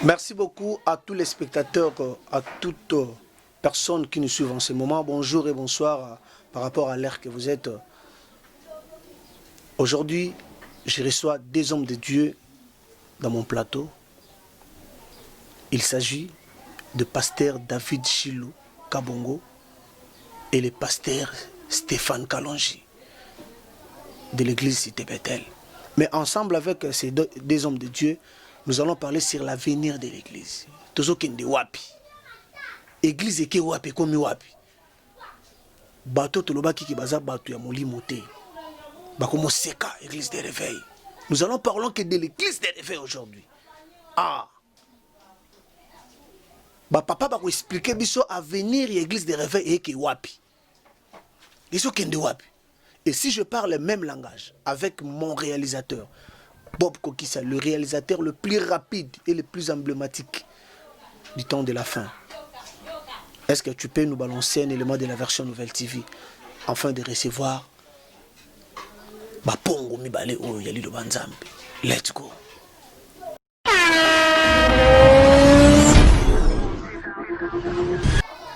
Merci beaucoup à tous les spectateurs, à toutes personnes qui nous suivent en ce moment. Bonjour et bonsoir par rapport à l'ère que vous êtes. Aujourd'hui, je reçois des hommes de Dieu dans mon plateau. Il s'agit de pasteur David Chilou Kabongo et le pasteur Stéphane Kalonji de l'église Cité Bethel. Mais ensemble avec ces deux hommes de Dieu, nous allons parler sur l'avenir de l'église. Tozo kende wapi. Église eke wapi komi wapi. Bato tolobaki ki baza bato ya molimo te. Bakomo seka église de réveil. Nous allons parler que de l'église de réveil aujourd'hui. Ah. Ba papa bako expliquer biso avenir l'église de réveil eke wapi. Biso kende wapi. Et si je parle le même langage avec mon réalisateur, Bob Kokissa, le réalisateur le plus rapide et le plus emblématique du temps de la fin, est-ce que tu peux nous balancer un élément de la version Nouvelle TV afin de recevoir Bapongo Mibale o Yali de Banzambe? Let's go.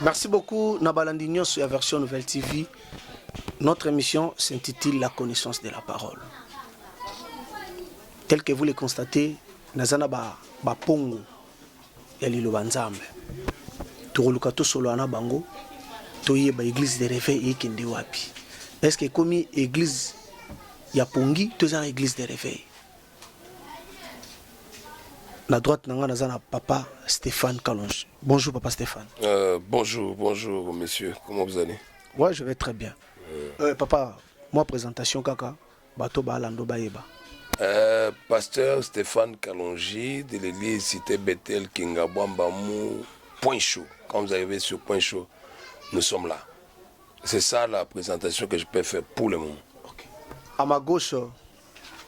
Merci beaucoup Nabalandinho sur la version Nouvelle TV. Notre émission s'intitule La connaissance de la parole. Tel que vous le constatez, Nazana Bapongo Yali de Banzambe. Turulukato solo ana bango toye ba église de réveil et kende wapi. Est-ce que comme église ya pongi toza église de réveil? La droite nanga nazana papa Stéphane Kalonji. Bonjour papa Stéphane. Bonjour monsieur, comment vous allez? Ouais, je vais très bien. Papa, moi présentation kaka bato ba lando baeba. Pasteur Stéphane Kalonji de l'église Cité Bethel Kingabwambamou Point chaud. Quand vous arrivez sur Point chaud, nous sommes là. C'est ça la présentation que je peux faire pour le moment. Okay. À ma gauche,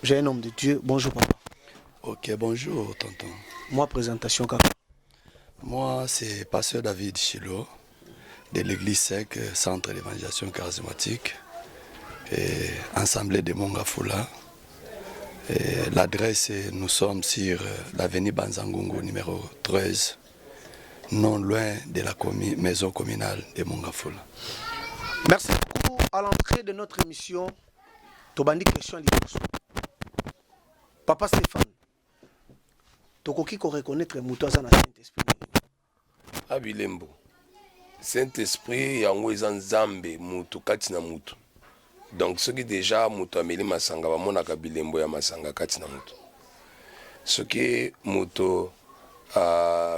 j'ai un homme de Dieu. Bonjour papa. Ok, bonjour tonton. Moi présentation kaka. Moi c'est pasteur David Chilou de l'église SEC, Centre d'évangélisation charismatique et Assemblée de Mongafula. L'adresse, nous sommes sur l'avenue Banzangungu numéro 13. Non loin de la maison communale de Mongafula. Merci beaucoup. À l'entrée de notre émission, Tobandi question liboso. Papa Stéphane, tokoki ko reconnaître mutoza na Saint-Esprit. Abilembo. Saint-Esprit yango eza nzambe mutu kati na mutu. Donc ce qui déjà mutu ameli masanga bamonaka bilembo ya masanga kati na mutu. Ce qui mutu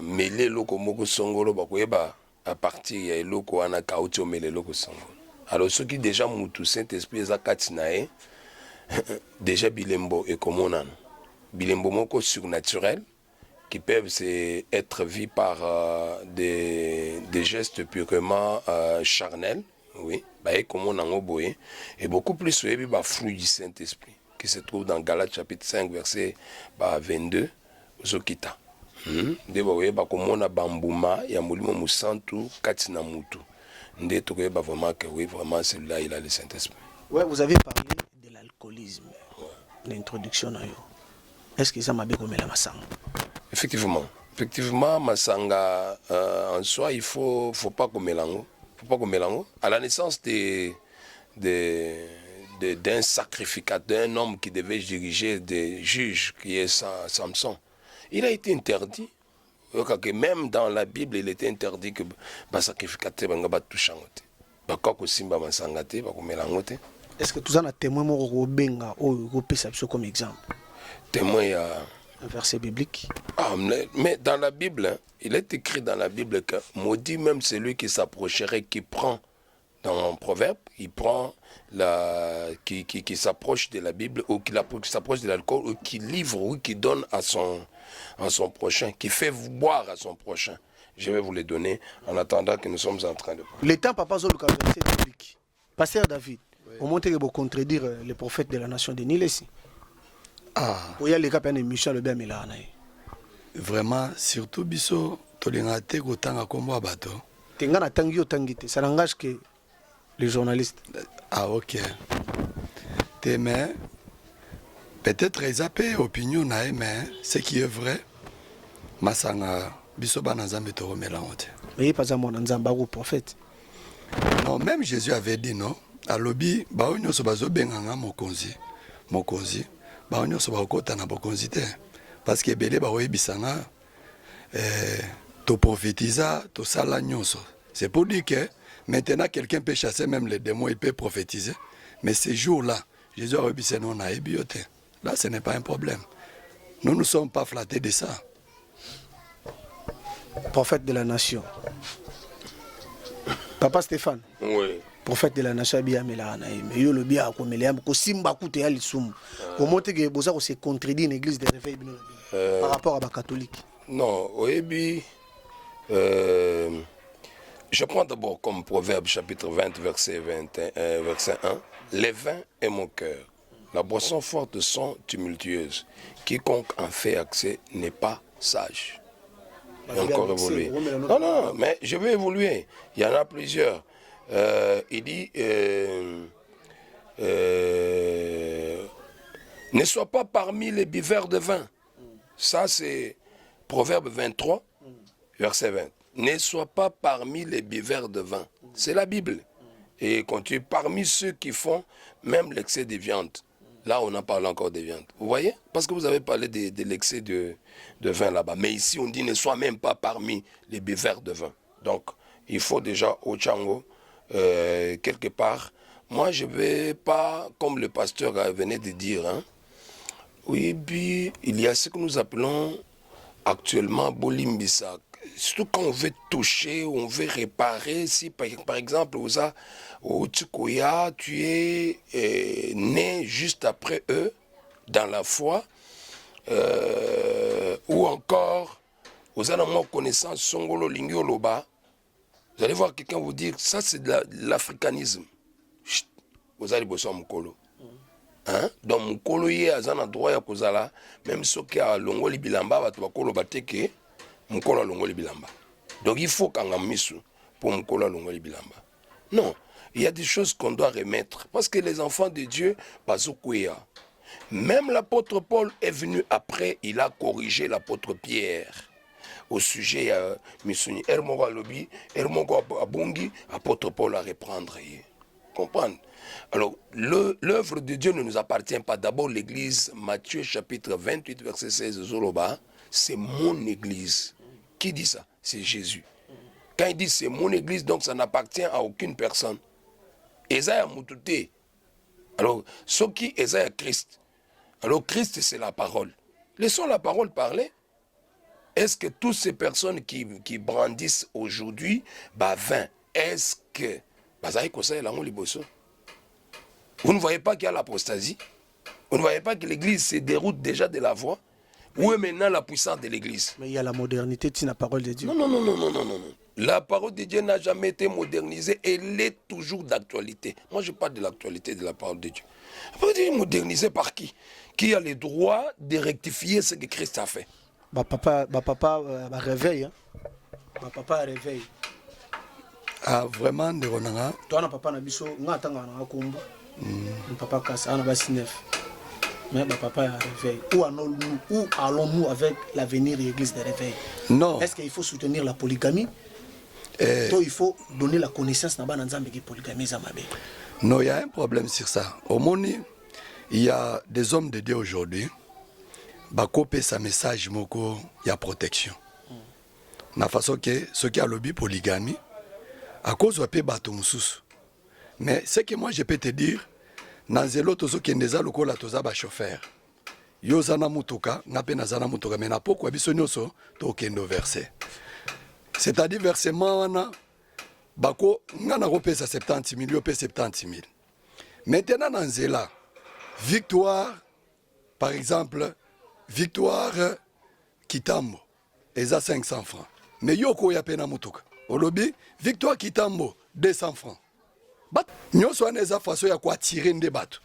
mele loko moko songolo bakoyeba à partir ya eloko wana kauti omele loko songolo. Alors ce qui déjà mutu Saint-Esprit eza kati na e déjà bilembo ekomonana. Bilembo moko surnaturel qui peuvent être vus par des gestes purement charnels, oui, et beaucoup plus le fruit du Saint-Esprit qui se trouve dans Galates chapitre 5 verset 22 Zokita. Nde ba komona bambuma ya molimo musantu kati na mutu. Nde to ba vraiment que oui, vraiment celui-là il a le Saint-Esprit. Ouais, vous avez parlé de l'alcoolisme. L'introduction na yo. Est-ce que ça m'a bien comme la masanga? Effectivement, masanga en soi il faut pas qu'on mélange. Faut pas qu'on mélange. À la naissance d'un sacrificateur, d'un homme qui devait diriger des juges qui est Samson. Il a été interdit. Même dans la Bible, il était interdit que les sacrificateurs ne soient touchés. Est-ce que tu as un témoin comme exemple? Témoin, un verset biblique. Ah, mais dans la Bible, hein, il est écrit dans la Bible que maudit même celui qui s'approcherait, qui prend, dans un proverbe, il prend qui s'approche de la Bible, ou qui s'approche de l'alcool, ou qui livre, ou qui donne à son prochain, qui fait boire à son prochain. Je vais vous les donner en attendant que nous sommes en train de parler. Le temps, papa, Zoluka, verset biblique. Pasteur David, au moment où vous contredire les prophètes de la nation de Nil ici. Ah. Il y a les cas Michel le Bémila. Vraiment, surtout biso, tolingate kotanga kombo abato. Tengana tangi tangite, ça n'engage que les journalistes. Ah ok. Mais peut-être ils appellent opinion mais ce qui est vrai, masanga biso bana nzambe to romela ngote. Mais pas à mon nzamba ou prophète. Non, même Jésus avait dit non. Alobi ba onyo so bazo benganga mokonzi. Mokonzi. Ba onyo so ba okota na bokonzi te. Parce que belé ba oyebisanga to prophétisa, to sala nyonso. C'est pour dire que maintenant quelqu'un peut chasser même les démons, il peut prophétiser. Mais ces jours-là, Jésus a dit non na ebiote. Là, ce n'est pas un problème. Nous ne sommes pas flattés de ça. Prophète de la nation. Papa Stéphane. Oui. Prophète de la nation bien melana mais yo le bien ko meliam ko simba kute ya lisum. Comment te que boza ko se contredire une église de réveil par rapport à la catholique. Non, oyebi je prends d'abord comme Proverbe chapitre 20 verset 1. Les vins est mon cœur. La boisson forte sont tumultueuses. Quiconque en fait accès n'est pas sage. Et encore évoluer. Non, mais je vais évoluer. Il y en a plusieurs. Il dit ne sois pas parmi les buveurs de vin. Ça, c'est Proverbe 23, verset 20. Ne sois pas parmi les buveurs de vin. C'est la Bible. Et quand tu es parmi ceux qui font même l'excès de viande. Là, on en parle encore de viande. Vous voyez? Parce que vous avez parlé de l'excès de vin là-bas. Mais ici, on dit ne sois même pas parmi les buveurs de vin. Donc, il faut déjà au Tchango, quelque part. Moi, je ne vais pas, comme le pasteur venait de dire, hein. Oui, puis il y a ce que nous appelons actuellement Bolimbisa. Surtout quand on veut toucher, on veut réparer. Si par exemple, au Tchikoya, tu es né juste après eux, dans la foi, ou encore, aux anomaux connaissances, Songolo Lingioloba, vous allez voir quelqu'un vous dire, ça c'est de l'africanisme. Vous allez bosser en Mukolo. Hein? Donc Mukolo y est à un endroit à Kozala, même ceux qui ont Longoli Bilamba, Batkolo Bateke, Mukolo Longoli Bilamba. Donc il faut qu'on ait pour Mukolo Longoli Bilamba. Non, il y a des choses qu'on doit remettre. Parce que les enfants de Dieu, Bazokouya. Même l'apôtre Paul est venu après, il a corrigé l'apôtre Pierre. Au sujet Misuni Ermogo Alobi, Ermogo Abungi, apôtre Paul à reprendre. Comprendre? Alors, l'œuvre de Dieu ne nous appartient pas. D'abord, l'église, Matthieu chapitre 28, verset 16, Zoloba, c'est mon église. Qui dit ça? C'est Jésus. Quand il dit c'est mon église, donc ça n'appartient à aucune personne. Esaïa Moutouté. Alors, ce qui Esaïa Christ. Alors, Christ, c'est la parole. Laissons la parole parler. Est-ce que toutes ces personnes qui brandissent aujourd'hui, est-ce que vous ne voyez pas qu'il y a l'apostasie? Vous ne voyez pas que l'église se déroute déjà de la voie? Où est maintenant la puissance de l'église? Mais il y a la modernité de la parole de Dieu. Non. La parole de Dieu n'a jamais été modernisée. Elle est toujours d'actualité. Moi, je parle de l'actualité de la parole de Dieu. La parole de Dieu est modernisée par qui? Qui a le droit de rectifier ce que Christ a fait? Papa réveille. Hein? Papa réveille. Ah, vraiment, de Ronanga. Toi, papa n'a biso, n'a tanga na kombo. Papa kasa na basi neuf. Mais papa réveille. Où allons-nous avec l'avenir de l'église de réveil? Non. Est-ce qu'il faut soutenir la polygamie? Toi, il faut donner la connaissance na bana nzambe qui polygamie zamabe. Non, il y a un problème sur ça. Au Moni, il y a des hommes de Dieu aujourd'hui. Bakopé sa message moko, il y a protection. Na façon que ce qui a lobby polygamie à cause de paix bateau moussous. Mais ce que moi je peux te dire, Nanzelo tozo kendeza lokola toza ba chauffeur. Yo zana mutuka, ngape na zana mutuka, mais na poko biso nyoso to kendo verset. C'est-à-dire versement wana bako ngana kopesa 70 000, yo pe 70 000. Maintenant Nanzela, victoire, par exemple, victoire Kitambo, eza 500 francs. Mais yo ko ya pena mutuka. Olobi, victoire Kitambo, 200 francs. Nous sommes en façon de tirer des bateaux.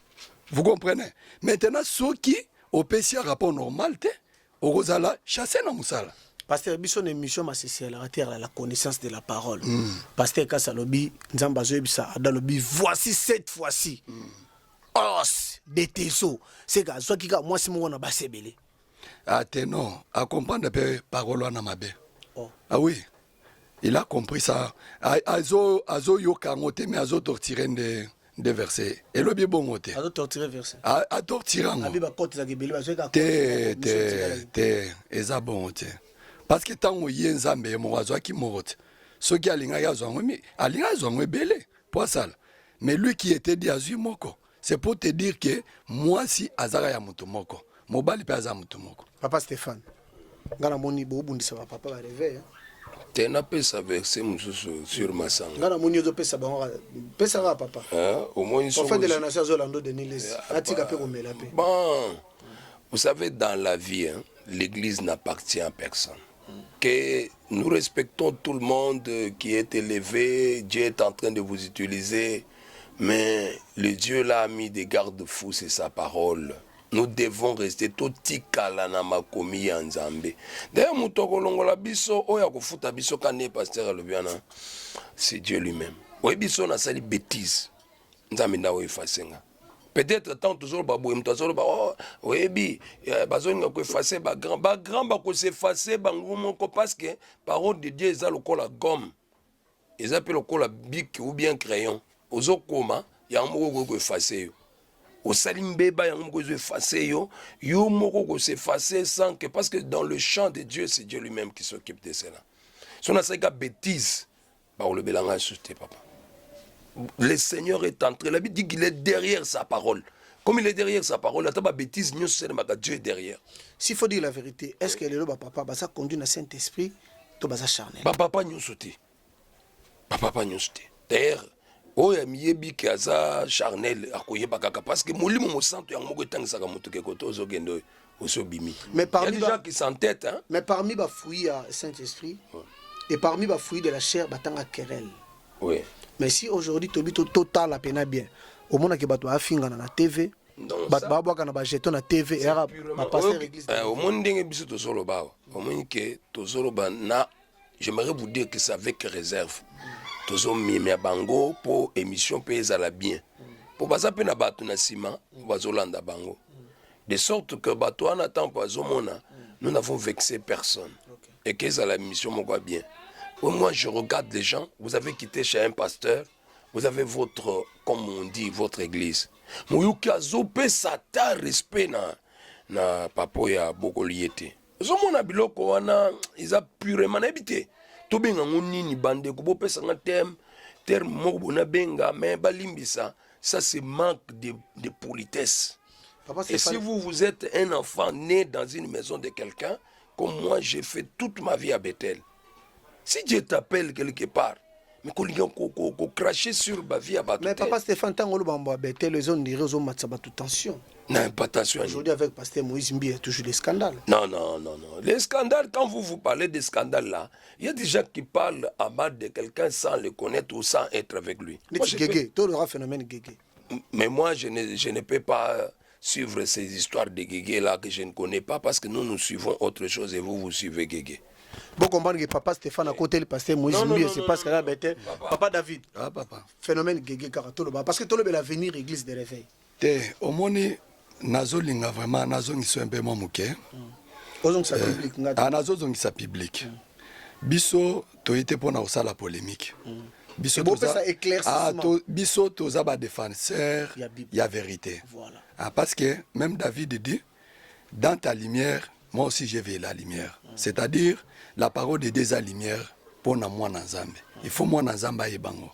Vous comprenez? Maintenant, ceux qui ont un rapport normal, au Rosala, chasser dans Moussala. Pasteur, Bisson émission ma accélérateur la connaissance de la parole. Pasteur Kassalobi, Nzambazo Bisa, Adalobi, voici cette fois-ci. Os de Teso. C'est que, soit qui moi, c'est mon basebele. Ah, non, à comprendre un peu parole en amabe. Oh. Ah oui, il a compris ça. Azo yokangote, mais azo tortirer des versets. Et le bien bon côté. Azo torturer verset. A tortirer. Abiba kote za gebeli bazo ka. Te, eza bon côté. Parce que tant où y nzambe mo azo ki morote. Ce qui alinga ya zo ngwe, alinga zo ngwe belé. Pour ça. Mais lui qui était dit azu moko. C'est pour te dire que moi si azara ya mutu moko. Mobali pe aza mutu moko. Papa Stéphane. Ngana moni bo bundisa papa ba réveil. Tu n'as pas sa verset sur ma sang. Ngana moni ozo pesa ba pesa ba papa. Au moins une Prophète de la nation Zolando de Niles. Atika pe komela pe. Bon, vous savez, dans la vie, hein, l'église n'appartient à personne. Que nous respectons tout le monde qui est élevé, Dieu est en train de vous utiliser, mais le Dieu là a mis des garde-fous, c'est sa parole. Nous devons rester totikala na makomi ya Nzambe. D'ailleurs, mutoko longola biso oya kofuta biso kane pasteur alobiana, c'est Dieu lui-même. Oye biso na sali bêtise. Nzambe na oefasenga. Peut-être tant toujours baboué mtazolo ba oh oyebi bazonga ko effacer ba grand ba ko s'effacer bangumo ko parce que parole de Dieu eza lokola gomme. Eza pe lokola bic ou bien crayon. Ozokoma ya moko ko effacer yo. Au salimbeba ya moko ko effacer yo, yo moko ko s'effacer sans que parce que dans le champ de Dieu c'est Dieu lui-même qui s'occupe de cela. Si on a ça bêtise, ba le belanga souté papa. Le Seigneur est entré. La Bible dit qu'il est derrière sa parole. Comme il est derrière sa parole, la table bêtise, Dieu est derrière. S'il faut dire la vérité, est-ce que le papa ça conduit le Saint-Esprit to baza charnel? Papa nous sauté. Papa nous sauté. D'ailleurs, oya miyebi kaza charnel akoye bakaka parce que molimo mo santo ya moko etangisaka moto ke koto ozokendo osobimi. Mais parmi il y a des gens qui s'entêtent hein. Mais parmi ba fouilles à Saint-Esprit et parmi ba fouilles de la chair batanga querelle. Oui. Mais si aujourd'hui tu bito total la peine bien, au monde qui bato afinga na TV, bato ba boka na ba jeton na TV et ba passer l'église. Au monde ndenge biso to solo ba. Au monde que to solo ba na j'aimerais vous dire que c'est avec réserve. To so mi bango pour émission pesa la bien. Pour basa pe na bato na sima, bazolanda bango. De sorte que bato en attend pas zomona, nous n'avons vexé personne. Et que ça la mission mo va bien. Moi, je regarde les gens, vous avez quitté chez un pasteur, vous avez votre, comme on dit, votre église. Mouyuki azope sata respect na papo ya bokoliete. Zomona biloko wana, ils a purement habité. Tobenga ngonini bande kubope sanga terme moko bona benga mais balimbisa, ça c'est manque de politesse. Et si vous êtes un enfant né dans une maison de quelqu'un, comme moi j'ai fait toute ma vie à Bethel. Si Dieu t'appelle quelque part, mais qu'on cracher sur ma vie à Bethel. Mais papa Stéphane, tant que le Bethel, les zones dirait aux hommes toute tension. Non, pas tension. Aujourd'hui avec pasteur Moïse Mbi, il y a toujours des scandales. Non. Les scandales, quand vous parlez des scandales là, il y a des gens qui parlent à mal de quelqu'un sans le connaître ou sans être avec lui. Mais moi, je ne peux pas suivre ces histoires de Guégué là que je ne connais pas parce que nous suivons autre chose et vous suivez Guégué. Vous comprenez que papa Stéphane a côté le pasteur Moïse Mbi, c'est parce qu'il a bêté. Papa David. Ah, papa. Phénomène Guégué Karatolo. Parce que tout le monde l'avenir église de réveil. Au monde, nazolinga vraiment, nazongiso un peu mon mouké. Nazozongisa public. Biso, to été pour na la polémique. Biso toza ba défenseur, il y a vérité. Voilà. Parce que même David dit, dans ta lumière, moi aussi je vais la lumière. C'est-à-dire, la parole de Dieu est la lumière pour moi dans Zambé. Il faut moi dans Zambé et bango.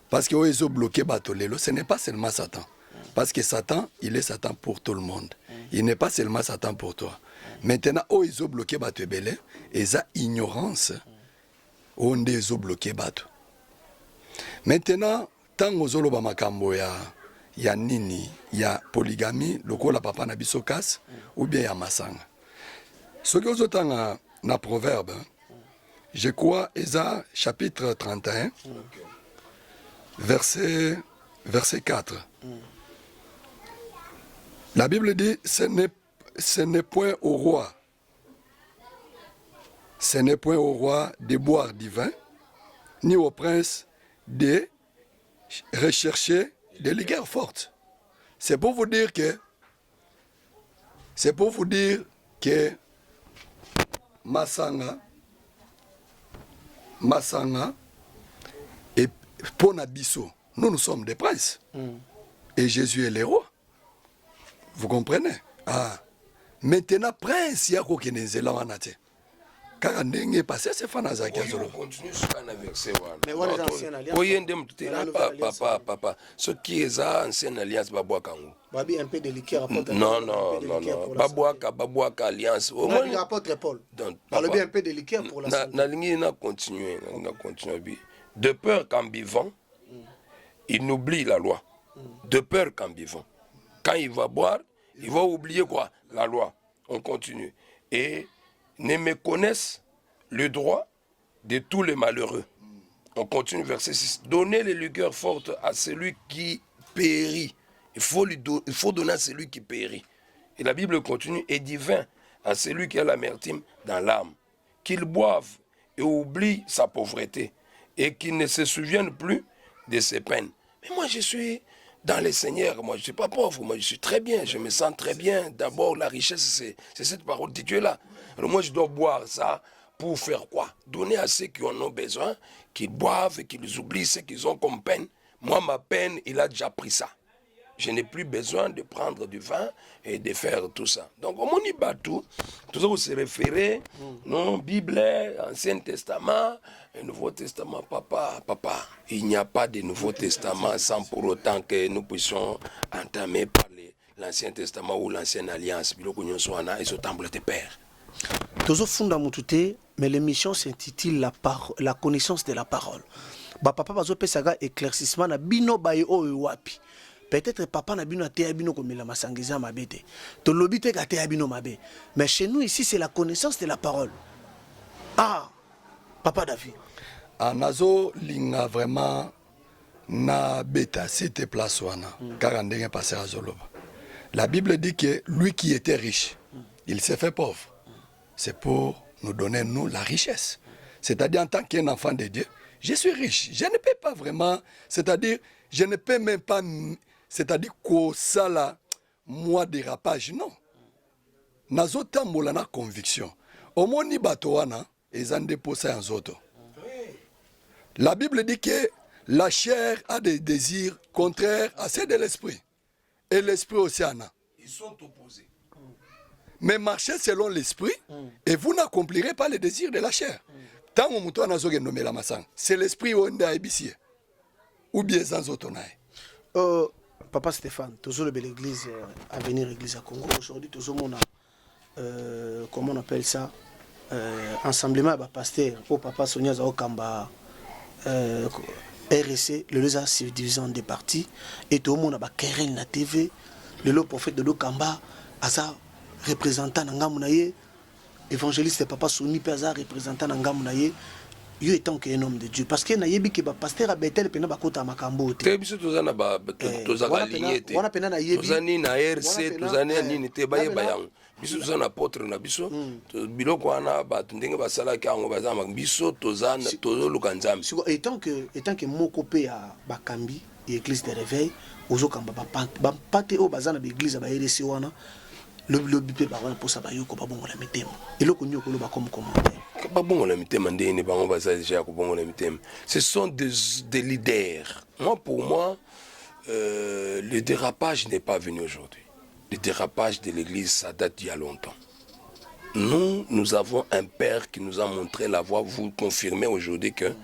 Parce que ils ont bloqué Batolelo, ce n'est pas seulement Satan. Parce que Satan, il est Satan pour tout le monde. Il n'est pas seulement Satan pour toi. Maintenant, ils ont bloqué Batobele, et ça ignorance, on les a bloqué Bato. Maintenant, tant que vous avez makambo ya nini, ya polygamie, le la papa na bisokas, ou bien ya masanga. Ce que vous avez na proverbe, je crois, Esa chapitre 31, verset 4. La Bible dit, ce n'est point au roi. Ce n'est point au roi de boire du vin, ni au prince de rechercher des liqueurs fortes. C'est pour vous dire que Masanga et Ponabiso, nous sommes des princes. Et Jésus est le roi. Vous comprenez? Ah. Maintenant, prince, il y a aucun zéla en athée. Car on est passé, c'est Fanazaki. On continue sur un verset. Mais on est ancienne alliance. Papa. Ce qui est ancienne alliance, Babouakango. Babi, un peu de liqueur. Non. Babouaka alliance. Apôtre Paul. Parle bien un peu de liqueur pour la santé. Na continuer. De peur qu'en vivant, il n'oublie la loi. De peur qu'en vivant. Quand il va boire, il va oublier quoi? La loi. On continue. Et ne méconnaissent le droit de tous les malheureux. On continue verset 6. Donnez les liqueurs fortes à celui qui périt. Il faut donner à celui qui périt. Et la Bible continue. Et du vin à celui qui a l'amertume dans l'âme. Qu'il boive et oublie sa pauvreté. Et qu'il ne se souvienne plus de ses peines. Mais moi je suis dans le Seigneur, moi je ne suis pas pauvre, moi je suis très bien, je me sens très bien. D'abord la richesse c'est cette parole de Dieu là. Alors moi je dois boire ça pour faire quoi? Donner à ceux qui en ont besoin, qu'ils boivent et qu'ils oublient ce qu'ils ont comme peine. Moi ma peine, il a déjà pris ça. Je n'ai plus besoin de prendre du vin et de faire tout ça. Donc, au monde tout ça, vous se référez, non, Bible, Ancien Testament, et Nouveau Testament, papa. Il n'y a pas de Nouveau Testament sans pour autant que nous puissions entamer par l'Ancien Testament ou l'Ancienne Alliance. Et ce temple de Père. Toujours funda mutute, mais l'émission s'intitule la connaissance de la parole. Papa bazo pesaga éclaircissement na bino baye o wapi. Peut-être papa na bino te abino comme la masangiza mabete. To lobite ka te abino mabe. Mais chez nous ici c'est la connaissance de la parole. Ah, papa David. Anazo linga vraiment na beta c'était place wana car ndenge passé à Zoloba. La Bible dit que lui qui était riche, il s'est fait pauvre. C'est pour nous donner nous la richesse. C'est-à-dire en tant qu'un enfant de Dieu, je suis riche. Je ne peux pas vraiment, c'est-à-dire je ne peux même pas, c'est-à-dire que ça là, moi dérapage, non. Nazota molana conviction. Au moni batoana, ils ont déposé en zoto. La Bible dit que la chair a des désirs contraires à ceux de l'esprit. Et l'esprit aussi en a. Ils sont opposés. Mais marchez selon l'esprit et vous n'accomplirez pas les désirs de la chair. Tant que vous avez nommé la massang, c'est l'esprit où on a ébissé. Ou bien sans autonaï. Papa Stéphane, toujours le bel église à venir église à Congo. Aujourd'hui, toujours on a, comment on appelle ça, ensemblement de pasteur au papa Sonia Zaokamba RSC, le les a divisé en deux parties. Et tout le monde a querelle na TV. Le prophète de l'Okamba a représentant Nangamunaye, évangéliste papa Soni Peza représentant Nangamunaye. Yo étant qu'un homme de Dieu parce que na yebi que ba pasteur a betel pena ba kota makambo te biso tozana ba tozaka ligne te wana pena na yebi tozani na RC tozani nini te ba yeba yango biso tozana apôtre na biso biloko wana ba ndenge ba sala ka ngo bazama biso tozana tozoluka nzambe étant que moko pe ya bakambi et église de réveil ozokamba ba pate o bazana ba église ba RC wana le bipé ba wana pour ça ba yoko ba bongo la mitema eloko nyoko lo ba comme commentaire. Ce sont des leaders. Pour moi, le dérapage n'est pas venu aujourd'hui. Le dérapage de l'église, ça date d'il y a longtemps. Nous avons un père qui nous a montré la voie. Vous confirmez aujourd'hui que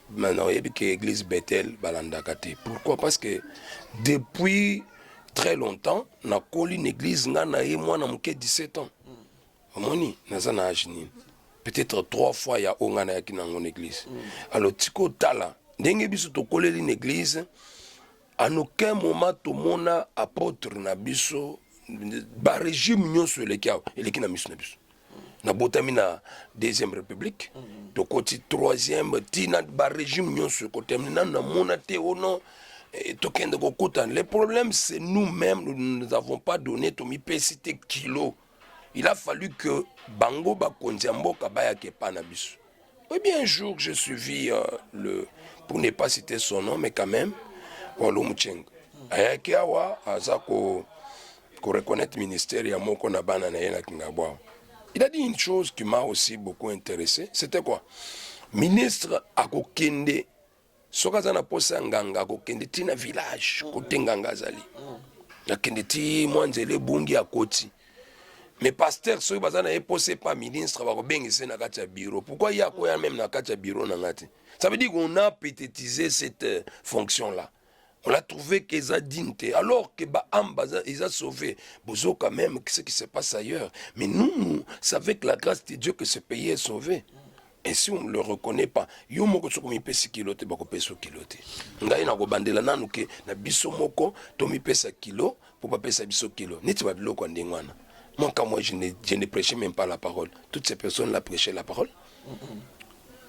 maintenant, il y a l'église Bethel Balandakate. Pourquoi? Parce que depuis très longtemps, on a collé une église, moi, j'ai 17 ans. Peut-être 3 fois il y a ongana qui dans mon église. Alors tiko tala, ndenge biso to kolela une église, en aucun moment to mona apôtre na biso ba régime nyonso elekia eleki na miso na biso. Na botami na deuxième république, to koti troisième tina ba régime nyonso côté na mona te ono to kende ko kota. Le problème c'est nous-mêmes, nous n'avons pas donné to mi pesite kilo. Il a fallu que Bango Bakondiambo Kabaya Kepanabisu. Oui, bien un jour, j'ai suivi pour ne pas citer son nom, mais quand même, Walumcheng. Ayakiawa, Azako, ko reconnaître ministère, Yamoko Nabana na Yena Kingabwa. Il a dit une chose qui m'a aussi beaucoup intéressé. C'était quoi? Ministre Akokende, Sokazana Posa Nganga, Akokende, Tina village, Kote Nganga Zali. Akende ti Mwanzele Bungi Akoti. Mais pasteur, ceux qui sont posés par ministre, ils na kati bureau. Pourquoi il y a quoi même na kati bureau nangati? Ça veut dire qu'on a pététisé cette fonction-là. On l'a trouvé qu'ils ont digne. Alors que ils ont sauvé. Bozo quand même, ce qui se passe ailleurs. Mais nous, c'est avec la grâce de Dieu que ce pays est sauvé. Et si on ne le reconnaît pas, yo moko tsoko mi pesi kilote bako peso kilote. Ngai na ko bandela nanu ke na biso moko to mi pesa kilo pour pas pesa biso kilo. Niti ba biloko ndengwana. Moi, quand moi, je ne prêchais même pas la parole. Toutes ces personnes là prêchaient la parole.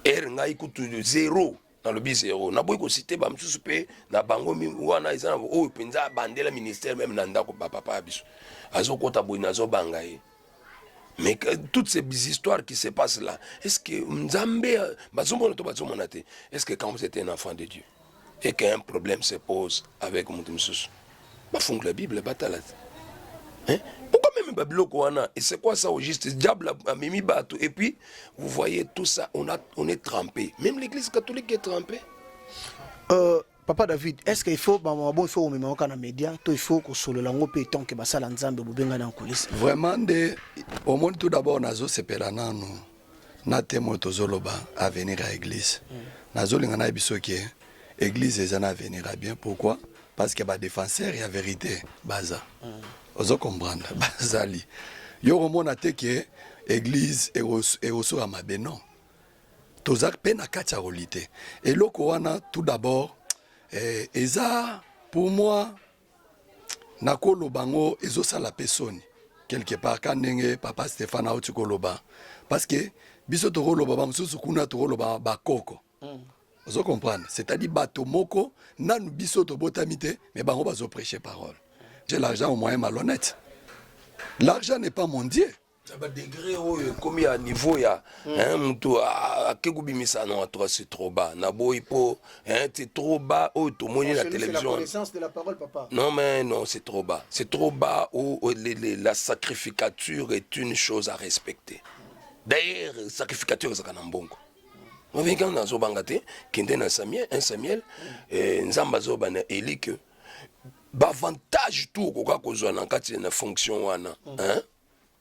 Et nga ikutu zéro dans le bis zéro. Na boy ko cité ba msusu pe na bango mi wana izana o penza bandela ministère même nanda ko papa biso. Azo kota boy nazo bangaye. Mais toutes ces histoires qui se passent là, est-ce que Nzambe est-ce que quand vous êtes un enfant de Dieu et qu'un problème se pose avec Moutimsus, bah fond la Bible bataille. Hein? Pourquoi même Babiloko wana? Et c'est quoi ça au juste? Diable a mimi bateau. Et puis, vous voyez tout ça, on est trempé. Même l'église catholique est trempée. Papa David, est-ce qu'il faut il faut même dans les médias, il faut que sur le langue pe tant que basala nzambe bubenga dans coulisses. Vraiment au monde tout d'abord nazo sepelana no na temo tozoloba à venir à l'église. Nazo lingana biso ke église ezana venir à bien. Pourquoi? Parce que ba défenseur et la vérité baza. Ozo comprendre bazali. Yo romona te ke église et oso à mabe non. Tozak pe na katia rolite. Et loko wana tout d'abord eza pour moi nakolo bango ezosa la personne quelque part quand ndenge papa Stéphane auti koloba parce que biso to koloba ba mususu kuna to koloba ba koko vous comprendre c'est-à-dire bato moko nanu biso to botamite mais bango bazo prêcher parole. J'ai l'argent au moyen malhonnête. L'argent n'est pas mon Dieu. Ça va degré comme il y a niveau ya mutu akekubimisa non toi c'est trop bas na boipo c'est trop bas tout monde la télévision. C'est la connaissance de la parole papa. Non mais non, c'est trop bas. C'est trop bas où la sacrificature est une chose à respecter. D'ailleurs, sacrificature c'est un bongo. On vient quand dans Zobangate, kinde na Samuel, un Samuel nzamba zobana Eli que avantage tout koka kozwa na kati na fonction wana hein.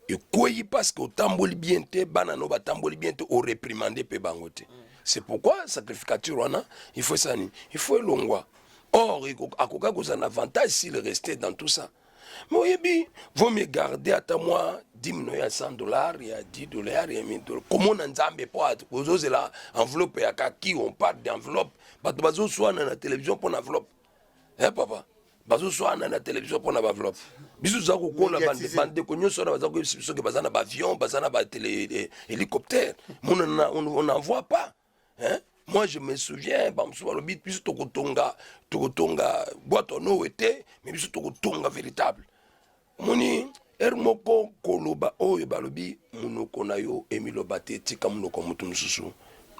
Et quoi parce que tamboli bien te banano ba tamboli bien te au réprimander pe bangote. C'est pourquoi sacrificature wana il faut ça il faut longwa. Or akoka ko un avantage s'il restait dans tout ça. Mais oui, vous me gardez à moi 10 millions à $100, il y a $10, il y a $1000. Comment on nzambe pas vous osez la enveloppe ya kaki on parle d'enveloppe. Bato bazo soit na la télévision pour enveloppe. Hein papa? Bazo soit na la télévision pour enveloppe. Biso za ko kola bande ko nyoso na baza ko biso ke bazana ba avion, bazana ba télé hélicoptère. On n'en voit pas. Hein? Moi je me souviens bamso le bit biso to kotonga boîte en eau était mais biso to kotonga véritable. Moni ermoko koloba oyo balobi munoko na yo emiloba te tika munoko mutu mususu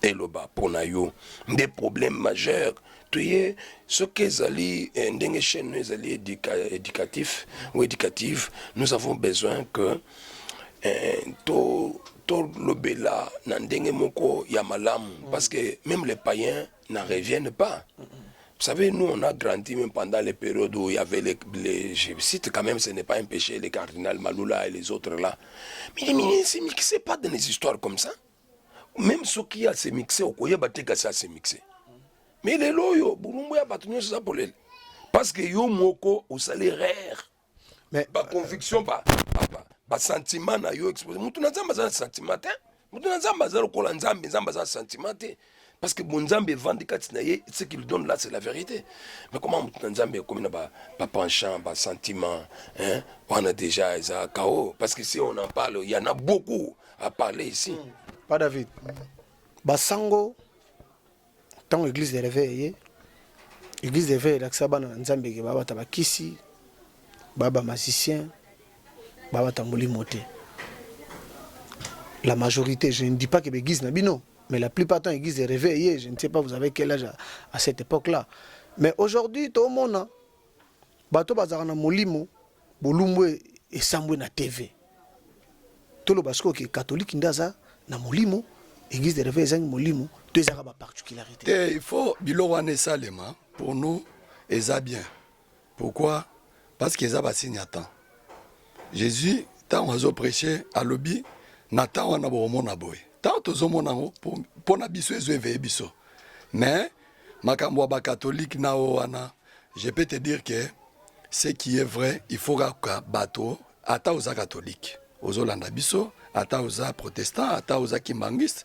eloba pona yo des problèmes majeurs tuye ce que zali ndenge chaîne zali éducatif ou éducative nous avons besoin que to lobela na ndenge moko ya malamu parce que même les païens n'en reviennent pas. Vous savez, nous, on a grandi même pendant les périodes où il y avait je cite quand même, ce n'est pas un péché, les cardinals Malula et les autres là. Mais les ministres, ne mixez pas dans les histoires comme ça. Même ceux qui ont se mixé, au Koye Bateka, ça se mixé. Mais les loyaux, Burumbu a battu ça pour les. Parce que yo moko, au salaire rare. Mais. Pas conviction, pas sentiment, na yo exposé. Moutou n'a pas sentiment, Moutou n'a pas sentiment. Parce que Bonzambe vend des katinaye, ce qu'il donne là, c'est la vérité. Mais comment Bonzambe comme il pas penchant, pas sentiment, hein? On a déjà ça KO. Parce que si on en parle, il y en a beaucoup à parler ici. Pas David. Basango, tant l'église de réveil, l'église de réveil, l'axaba na Nzambe ke baba tabakisi, baba magicien, baba tamboli moté. La majorité, je ne dis pas que l'église n'a bino. Mais la plupart du temps, l'église est réveillée. Je ne sais pas, vous avez quel âge à cette époque-là. Mais aujourd'hui, tout le monde, bato bazarana molimo, bolumwe et sambwe na TV. tolo basko que catholique ndaza na molimo église de réveil ezangi molimo to ezaka ba particularité. Et il faut biloko wana esalema pour nous eza bien. Pourquoi? Parce que eza basigne à temps. Jésus ntango azoprêche alobi na ntango wana bokomona boye ntango tozomona yango mpo na biso ezoeveye biso. Mais makambo ya bakatholike na o wana je peux te dire que ce qui est vrai il faut kaka bato ata oza catholique ozolanda biso ata oza protestant ata oza kimbangiste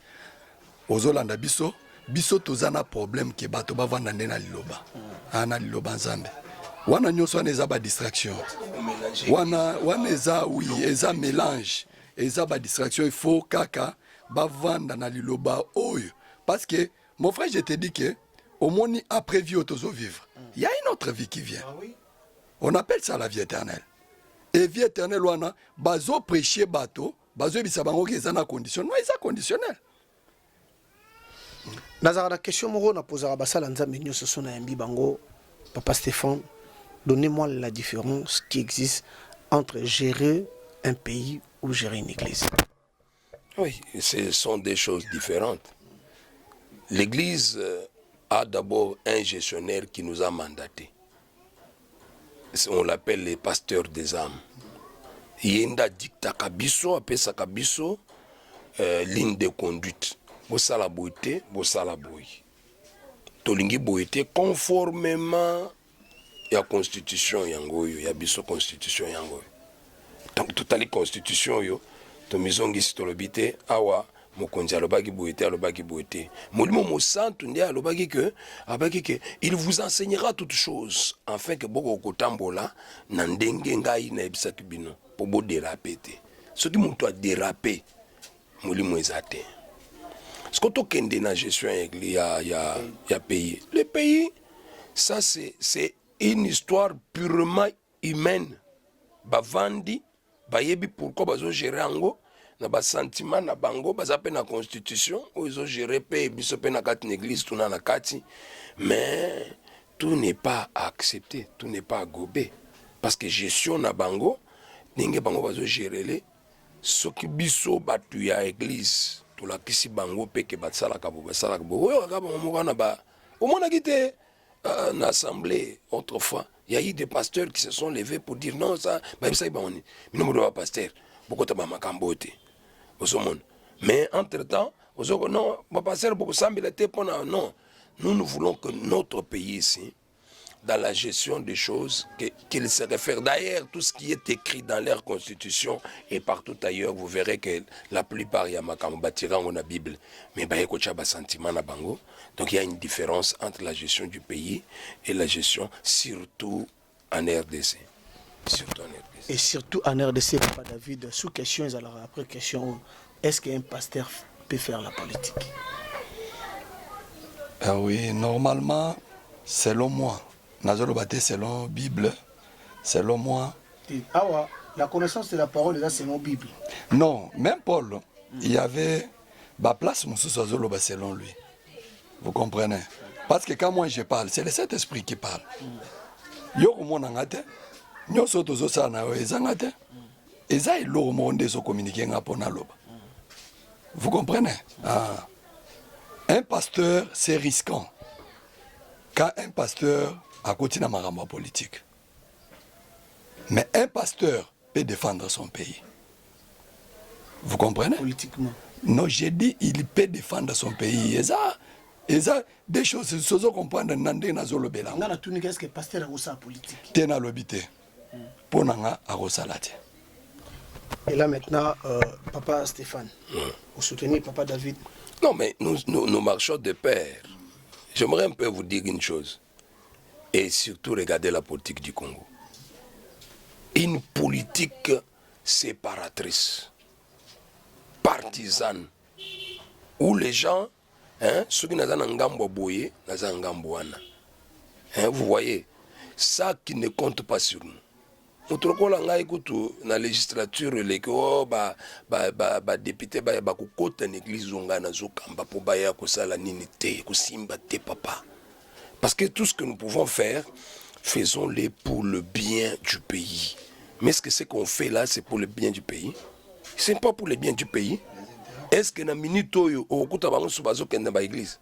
ozolanda biso biso toza na problème ke bato bavanda nde na liloba na liloba nzambe wana nyonso wana eza badistraction wana eza oui eza mélange eza badistraction il faut kaka bavanda na liloba oyo parce que mon frère je te dis que au moni après vie otozo vivre il y a une autre vie qui vient. On appelle ça la vie éternelle. Et vie éternelle wana bazo prêcher bato bazo bisa bango ke eza na condition non eza conditionnel. Nazara la question moko na posera basala nzambe nyonso so na yambi bango papa Stéphane, donnez-moi la différence qui existe entre gérer un pays ou gérer une église. Oui, ce sont des choses différentes. L'église a d'abord un gestionnaire qui nous a mandatés. On l'appelle les pasteurs des âmes. Yenda dicta kabiso, apesa kabiso, ligne de conduite. Bosala boite, bosala boy. Tolingi boite conformément à la constitution yangoyo, ya biso constitution yangoyo. Donc totali constitution yo, to mizongi sitolobite awa mokonzi alobaki boite alobaki boite. Molimo mosantu ndi alobaki que il vous enseignera toutes choses afin que boko kotambola na ndenge ngai na ebisaki bino po bo déraper te. Soki moto a déraper molimo ezate. Ce qu'on tokende na gestion ya pays. Le pays, ça c'est une histoire purement humaine. Bavandi, bayebi pourquoi bazo gérer ango, na ba sentiment na bango, bazape na constitution, ou ils ont géré pe biso pe na kati l'église tout na kati, mais tout n'est pas accepté, tout n'est pas gobé. Parce que gestion na bango, ninge bango bazo gérer le, soki biso batu ya église. La kisi bango peke batsala kabo basala kabo oyo kaba mokana ba au moins quitté en assemblée autrefois il y a eu des pasteurs qui se sont levés pour dire non ça ba ça ba oni mino mo ba pasteur boko ta ba makambote osomon mais entre-temps osoko non ba pasteur boko sambela te pona non nous voulons que notre pays ici dans la gestion des choses, qu'ils se réfèrent. D'ailleurs, tout ce qui est écrit dans leur constitution et partout ailleurs, vous verrez que la plupart, il y a la Bible, mais il y a sentiment na bango. Donc il y a une différence entre la gestion du pays et la gestion, surtout en RDC. Surtout en RDC. Et surtout en RDC, Papa David, sous question, alors après question, est-ce qu'un pasteur peut faire la politique? Ah oui, normalement, selon moi, selon Bible, selon moi. Ah ouais, la connaissance de la parole est là selon Bible. Non, même Paul, il y avait la place selon lui. Vous comprenez? Parce que quand moi je parle, c'est le Saint-Esprit qui parle. Yo ko ngate, nyo soto zo sana o ezangate. Eza ilo mo ndezo communiquer ngapona loba. Vous comprenez? Ah. Un pasteur, c'est risquant. Quand un pasteur a continué ma politique. Mais un pasteur peut défendre son pays. Vous comprenez? Politiquement. Non, j'ai dit il peut défendre son pays. Et ça, des choses, c'est ce que comprendre Nandé Nazolo Bélan. On a tout ce que pasteur a sa politique. Tena l'obité. Pour Nanga a Rosalate. Et là maintenant, Papa Stéphane, vous soutenez Papa David? Non, mais nous marchons de pair. J'aimerais un peu vous dire une chose. Et surtout regarder la politique du Congo. Une politique séparatrice, partisane, où les gens, ceux qui n'ont pas ngambo boye, n'ont pas ngambo wana. Vous voyez, ça qui ne compte pas sur nous. Notre collègue écoute na législature les député ba ko kota l'église zongana zokamba po ba ya ko sala nini te ko simba te papa. Parce que tout ce que nous pouvons faire, faisons-le pour le bien du pays. Mais est-ce que ce qu'on fait là, c'est pour le bien du pays? Ce n'est pas pour le bien du pays. Est-ce que dans la minute où on a l'église?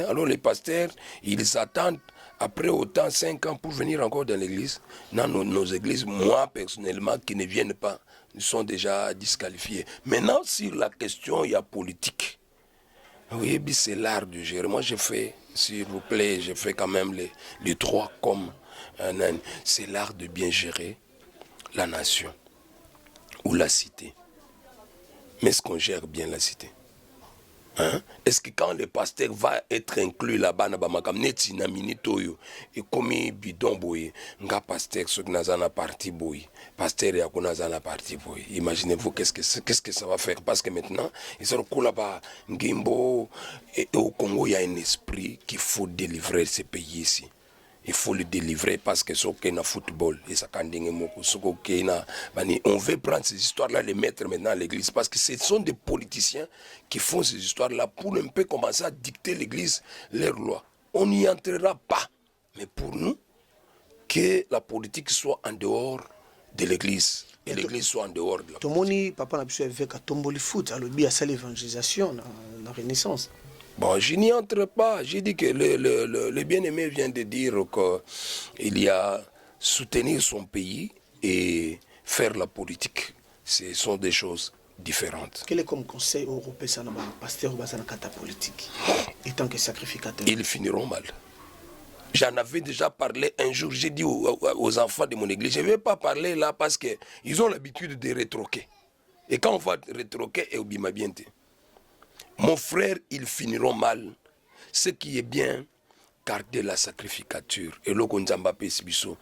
Alors les pasteurs, ils attendent après autant 5 ans pour venir encore dans l'église. Dans nos églises, moi personnellement, qui ne viennent pas, ils sont déjà disqualifiés. Maintenant, sur la question, il y a politique. Oui, c'est l'art de gérer. Moi, je fais, s'il vous plaît, je fais quand même les trois comme un âne. C'est l'art de bien gérer la nation ou la cité. Mais est-ce qu'on gère bien la cité? Hein? Est-ce que quand le pasteur va être inclus là-bas, et comme bidon boy, nga pasteur ce que na parti boy, pasteur ya na parti boy. Imaginez-vous qu'est-ce que ça va faire, parce que maintenant ils sont là-bas ngimbo, et au Congo il y a un esprit qu'il faut délivrer ce pays ici. Il faut le délivrer parce que c'est OK dans le football. On veut prendre ces histoires-là, les mettre maintenant à l'église. Parce que ce sont des politiciens qui font ces histoires-là pour un peu commencer à dicter l'église leurs lois. On n'y entrera pas. Mais pour nous, que la politique soit en dehors de l'église. Et l'église soit en dehors de la politique. Papa n'a pu avec un tomboli foot, alors il y a l'évangélisation, la Renaissance. Bon, je n'y entre pas. J'ai dit que le bien-aimé vient de dire qu'il y a soutenir son pays et faire la politique. Ce sont des choses différentes. Quel est comme conseil européen ça n'a pasteur ou ça n'a pas politique étant que sacrificateur? Ils finiront mal. J'en avais déjà parlé un jour. J'ai dit aux enfants de mon église, je ne vais pas parler là parce qu'ils ont l'habitude de rétroquer. Et quand on va rétroquer, et oublie ma bienté. Mon frère, ils finiront mal. Ce qui est bien, garder la sacrificature. Et le Konzamba Pesibiso.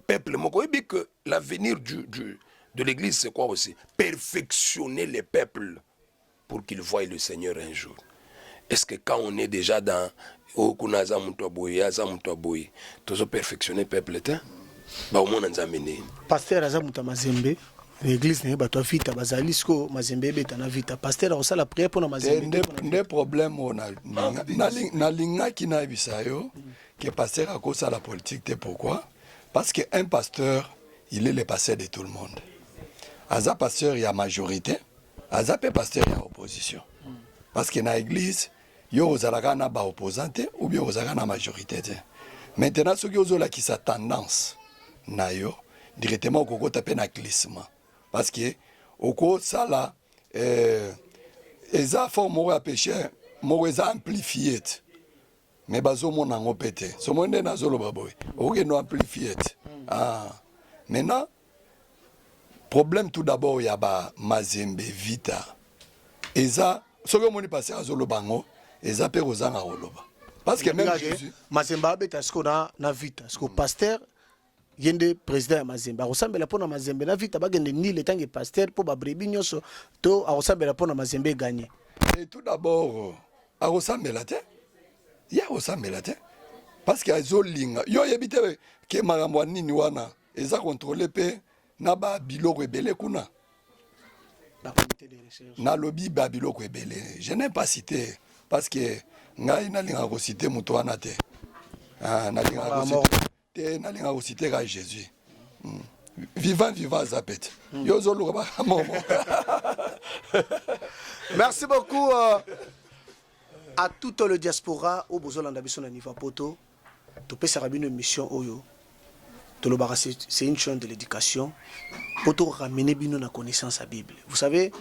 Peuple, et bien que l'avenir de l'église, c'est quoi aussi? Perfectionner les peuples pour qu'ils voient le Seigneur un jour. Est-ce que quand on est déjà dans Okunaza Moutoboye, Aza Moutoboye, tous perfectionner le peuple, bah au moins on a amené. Pasteur Aza Moutamazembe. L'église n'est pas vite, Basalisco, Mazembe, Betana vita. Pasteur a la prière pour Mazembe. Des problèmes, on a. Na linga qui n'a bisayo, que pasteur a cause à la politique. Pourquoi? Parce qu'un pasteur, il est le pasteur de tout le monde. Aza pasteur, il y a majorité. Aza pasteur, il y a opposition. Parce que dans l'église, il y a ba opposante ou bien il y a une majorité. Maintenant, ce qui est là qui sa tendance, nayo directement au coco taper na glissement. Parce que au cours ça là, les affaires m'ont péché, m'ont amplifié. Mais bazo mon en pété. Ce monde est dans le baboy. Ok, nous amplifié. Ah, maintenant, problème tout d'abord il y a ba Mazembe vita. Et ça, ce que mon est passé à Zolo bango, et ça peut aux ans parce que même Jésus. Mazembe beta ce qu'on a na vita, ce que pasteur yende président ya Mazembe akosambela pona Mazembe na vita bagende ni le tangi pasteur po ba brebi nyonso to akosambela pona Mazembe gagner. Et tout d'abord akosambela te. Ya akosambela te. Parce que azolinga yo yebite ke makambo nini wana eza contrôler pe na ba biloko ebele kuna. Na lobby ba biloko ebele. Je n'ai pas cité parce que ngai na linga ko citer muto wana te. Ah na linga ko citer. Nalinga aussi à Jésus. Vivant, Zapet. Merci beaucoup à toute le diaspora au besoin d'ambition à niveau poto. Tu peux faire une mission oyo. C'est une chaîne de l'éducation pour te ramener bien la connaissance à la Bible. Vous savez,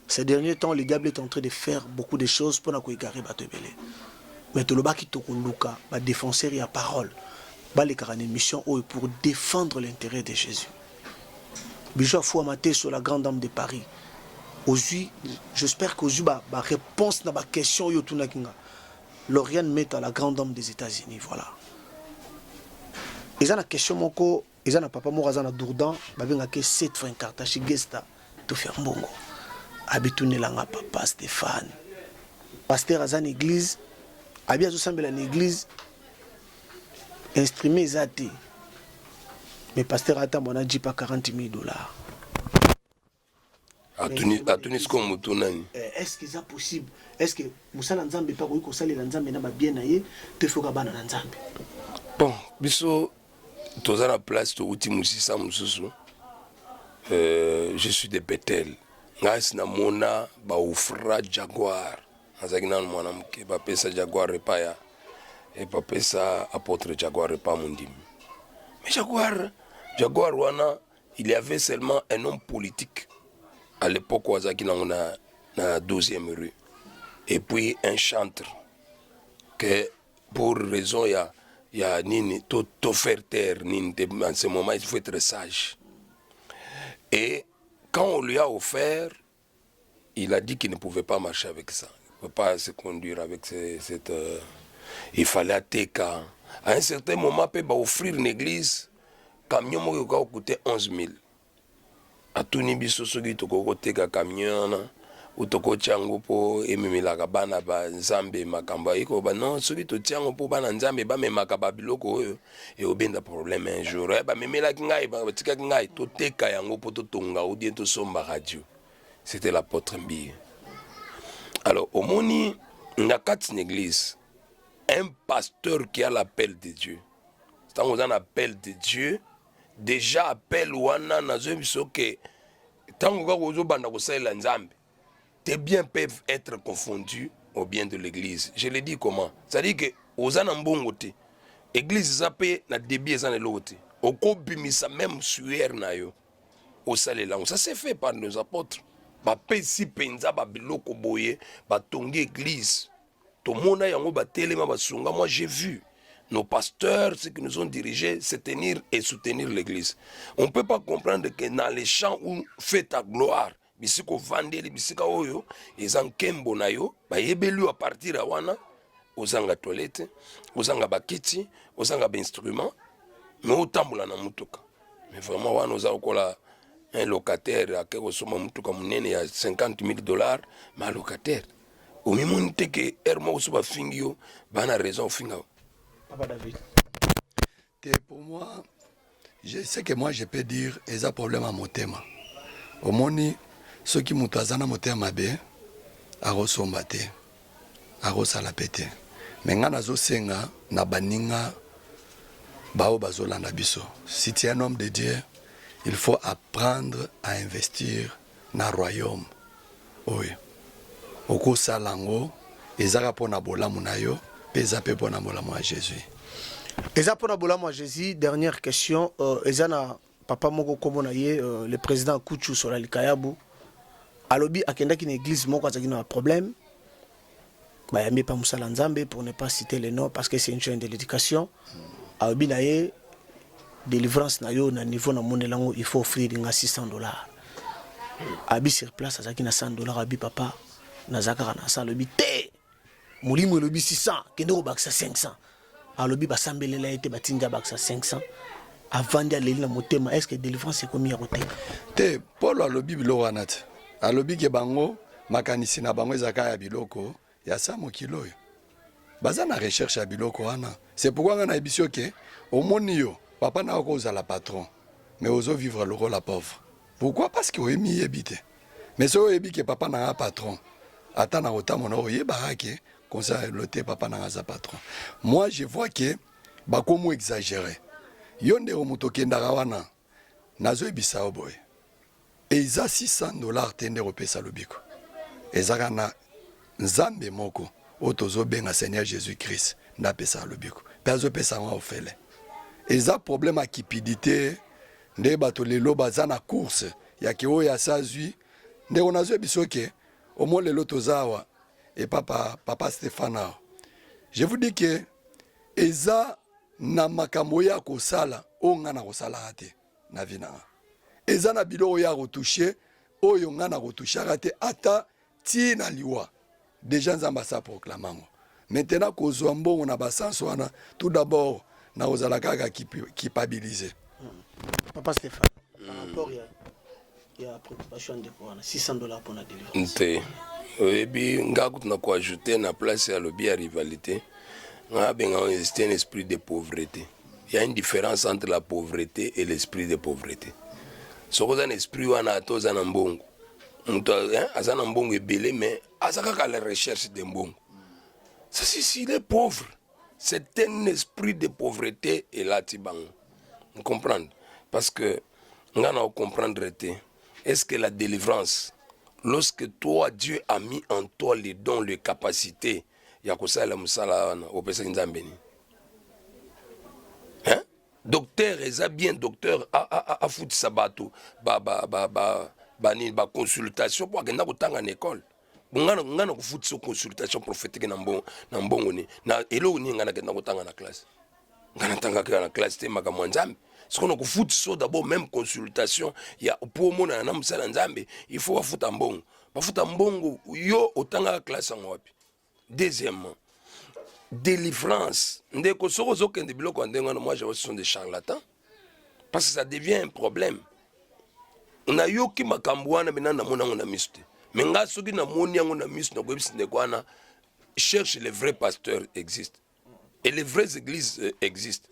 ces derniers temps, le diable est en train de faire beaucoup de choses pour nous égarer batebele. Mais tu le bas qui te luka, va défoncer la parole. Une mission pour défendre l'intérêt de Jésus. Bijou Fouamate sur la grande dame de Paris. Aujourd'hui, j'espère qu'aujourd'hui, la réponse à la question, Lauriane met à la grande dame des États-Unis. Voilà. Ils ont la question, ils ont papa Morazan à Dourdan, ils ont 7 fois une carte chez Gesta, tout fait un bongo. Habitoune langa papa Stéphane. Pasteur Azan église, Abia Zousambel en église. Instrument zate. Mais pasteur attend on a dit pas $40,000. À Tunis comme Moutounani. Est-ce que c'est possible? Est-ce que Moussa Nzambe pas oui qu'on sale Nzambe na ba bien naie te faut ka bana Nzambe. Bon, biso toza la place to uti musisa mususu. je suis de Bethel. Ngai na mona ba ofra Jaguar. Azaki na mwana mke ba pesa Jaguar repa ya et ba pesa apôtre Jaguar repa mundim. Mais Jaguar wana, il y avait seulement un homme politique à l'époque où Azaki na 12e rue. Et puis un chantre que pour raison il y a nini to faire taire nini en ce moment il faut être sage. Et quand on lui a offert, il a dit qu'il ne pouvait pas marcher avec ça. Il ne pouvait pas se conduire avec cette... il fallait attendre. À un certain moment, il peut offrir une église, camion qui a coûté 11 000. À tout nibiso, ce qui a camion, ou toko tiango po ememilaka bana ba nzambe makamba iko ba non soki to tiango po bana nzambe ba memaka ba biloko oyo e obenda problème un jour ba memelaki ngai ba tikaki ngai to teka yango po to tonga ou bien to somba radio. C'était l'apôtre Mbi. Alors au moni na kati l'église un pasteur qui a l'appel de Dieu. C'est un appel de Dieu déjà appel wana nazo biso ke tango ka kozo banda ko sala nzambe. Tes biens peuvent être confondus au bien de l'église. Je le dis comment? C'est-à-dire que aux anambongote, église zape na débit ezan elote. Oko bimisa même suer na yo. Au salela. Ça s'est fait par nos apôtres. Ba pesi penza ba biloko boye, ba tongi église. To mona yango ba telema ba sunga. Moi j'ai vu nos pasteurs, ceux qui nous ont dirigés, se tenir et soutenir l'église. On ne peut pas comprendre que dans les champs où fait ta gloire, bisiko vandeli bisika oyo ezan kembo na yo ba yebelu a partir à wana ozanga toilette ozanga bakiti ozanga ba instrument mais otambula na mutuka mais vraiment wana oza okola un locataire akeko soma mutuka munene ya $50,000 mais locataire au mimoni teke ermo osuba fingio bana raison finga. Papa David. Pour moi, je sais que moi je peux dire et ça problème à mon thème. Au moni ceux qui mutazana motema be arosomba te arosala pete mais nga nazosenga na baninga bao bazolanda biso. Si tu es un homme de Dieu, il faut apprendre à investir na royaume. Oui. Okosala ngo ezaka pona bolamu na yo pe eza pe pona bolamu ya Jésus. Eza pona bolamu ya Jésus. Dernière question, eza na papa moko komona ye le président Kuchu Solali Kayabu. Alobi akendaki na église moko azaki na problème. Ba yambi pa musala nzambe pour ne pas citer les noms parce que c'est une chaîne de l'éducation. Alobi na ye délivrance na yo na niveau na monelango il faut offrir nga $600. Abi sur place azaki na $100 abi papa na zakara na sa alobi te. Molimo alobi 600 kende ko bakisa 500. Alobi ba sambelela ete batinja bakisa 500. Avant d'aller na motema est-ce que délivrance est commis à côté? Te Paul alobi biloko wana te. Alobi ke bango makanisi na bango ezaka ya biloko ya samo kilo yo. Baza na recherche ya biloko wana. C'est pourquoi nga na ebisio ke omoni yo papa na ko la patron mais ozo vivre le rôle la pauvre. Pourquoi? Parce que oemi yebite. Mais so yebi ke papa na patron. Ata na otamo na oyeba ke konsa loté papa na za patron. Moi je vois que bakomo exagérer. Yonde omutokenda wana nazo ebisa oboy. Eza $600 tende repesa lobiko. Ezaka na nzambe moko otozo benga Seigneur Jésus-Christ na pesa lobiko. Pezo pesa wa ofele. Eza problème à cupidité nde bato lelo baza na course ya ke oya sazui nde onazo biso ke omo lelo tozawa et papa Stéphane. Je vous dis que eza na makambo ya kosala onga na kosala te na vina. Eza na biloko ya retoucher oyo nga na retoucher te ata ti na liwa. Déjà nzamba sa proclamango. Maintenant kozwa mbongo na basanso wana tout d'abord na ozala kaka kipabiliser. Papa Stéphane, par rapport il y a préoccupation de quoi $600 pour la délivrance. Et puis nga na ko ajouter na place ya lobby à rivalité. Nga benga c'est un esprit de pauvreté. Il y a une différence entre la pauvreté et l'esprit de pauvreté. Sokoza un esprit wana toza na mbongo. Muto azana mbongo ebele mais azaka la recherche de mbongo. Ça si il est pauvre, c'est un esprit de pauvreté et là tibango. Vous comprenez? Parce que nga na comprendre est-ce que la délivrance, lorsque toi Dieu a mis en toi les dons, les capacités, ya kosala musala wana opesa nzambe ni? Hein? Docteur eza bien docteur a futisa bato ba consultation pour akenda kotanga na école. Ngana kufutisa consultation prophétique na mbongo ni na eloko ni ngana kenda kotanga na classe. Ngana tanga na classe te makambo nzambe. Ce qu'on a fait d'abord même consultation, il y a pour mon anam sala nzambe, il faut afuta mbongo. Bafuta mbongo yo otanga classe en wapi. Deuxièmement, délivrance. Ndeko soko zokende biloko ndenga moi je vois ce sont des charlatans parce que ça devient un problème. On a yo ki makambo wana bina na mona ngona miste. Mais nga soki na moni yango na miste na kwebisi ndeko wana cherche les vrais pasteurs existent. Et les vraies églises existent.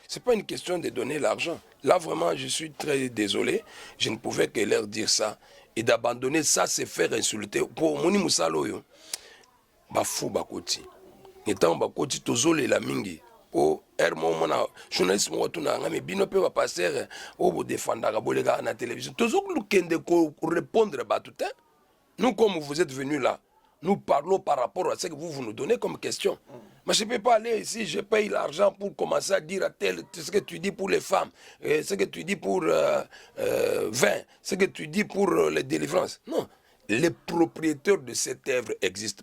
C'est pas une question de donner l'argent. Là, vraiment, je suis très désolé. Je ne pouvais que leur dire ça. Et d'abandonner ça, c'est faire insulter. Pour Moni Moussaloyo, Bafou Bakoti. Étant Bakoti, Tozole la Mingi. Pour Hermon, journaliste, moi, tout n'a mais bien peu va passer au défendre à la télévision. Toujours nous qui répondre à tout. Nous, comme vous êtes venus là, nous parlons par rapport à ce que vous nous donnez comme question. Mais je ne peux pas aller ici, je paye l'argent pour commencer à dire à tel, ce que tu dis pour les femmes, ce que tu dis pour 20, ce que tu dis pour les délivrances. Non, les propriétaires de cette œuvre existent.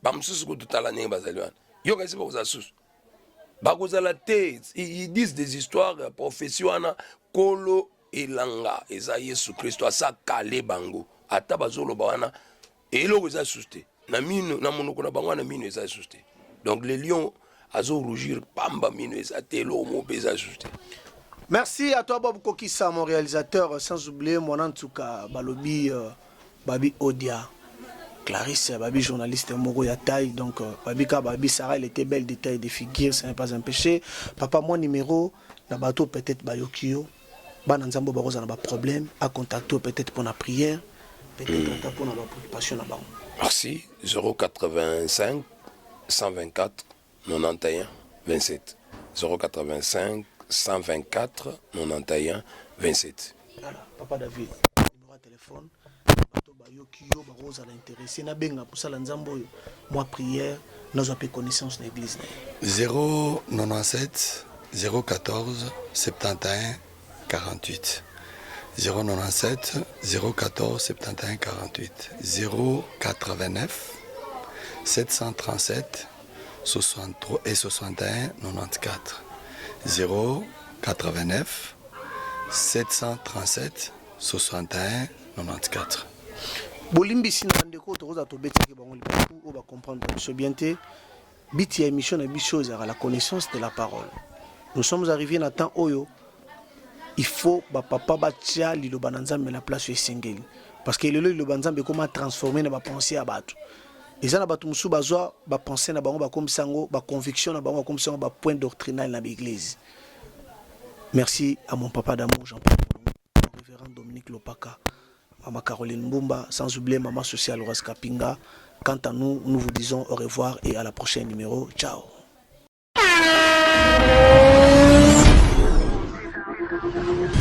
Ils disent des histoires professionnelles. Kolo elanga, eza Yesu Christo, asa kale bango, atabazolo bawana, et l'eau est assusté. Na mine na monoko na bango na mine est assusté. Donc les lions azo rougir pamba mine est telo mo beza assusté. Merci à toi Bob Kokissa, mon réalisateur, sans oublier mon en tout cas Balobi Babi Odia, Clarisse Babi journaliste Moro ya taille, donc Babi Sarah, elle était belle de taille, de figure, ça n'est pas un péché. Papa mon numéro na bateau peut-être Bayokio, Bananzambo Barosa n'a pas problème, à contacter peut-être pour la prière, peut-être pour la préoccupation là-bas. Merci. 085 124 91 27. 085 124 91 27. Voilà, Papa David, numéro de téléphone. Bayokio Barosa l'intéressé na benga pour ça l'anzambo moi prière nous avons connaissance de l'église 097 014 71 48 097 014 71 48 089 737 63 et 61 94 089 737 61 94. Bolimbi sinandeko toza to beti ke bango libaku o ba comprendre ce bienté biti ya émission na biso à la connaissance de la parole. Nous sommes arrivés à temps oyo il faut ba papa ba tia liloba nzambe la place esengeli parce que le liloba nzambe comment transformer na ba pensée à bato. Eza na bato musu bazwa ba pensée na bango ba comme sango ba conviction na bango comme sango ba point doctrinal na l'église. Merci à mon papa d'amour Jean-Paul, révérend Dominique Lopaka. Maman Caroline Mbumba, sans oublier Maman Sociale Horace Kapinga. Quant à nous, nous vous disons au revoir et à la prochaine numéro. Ciao.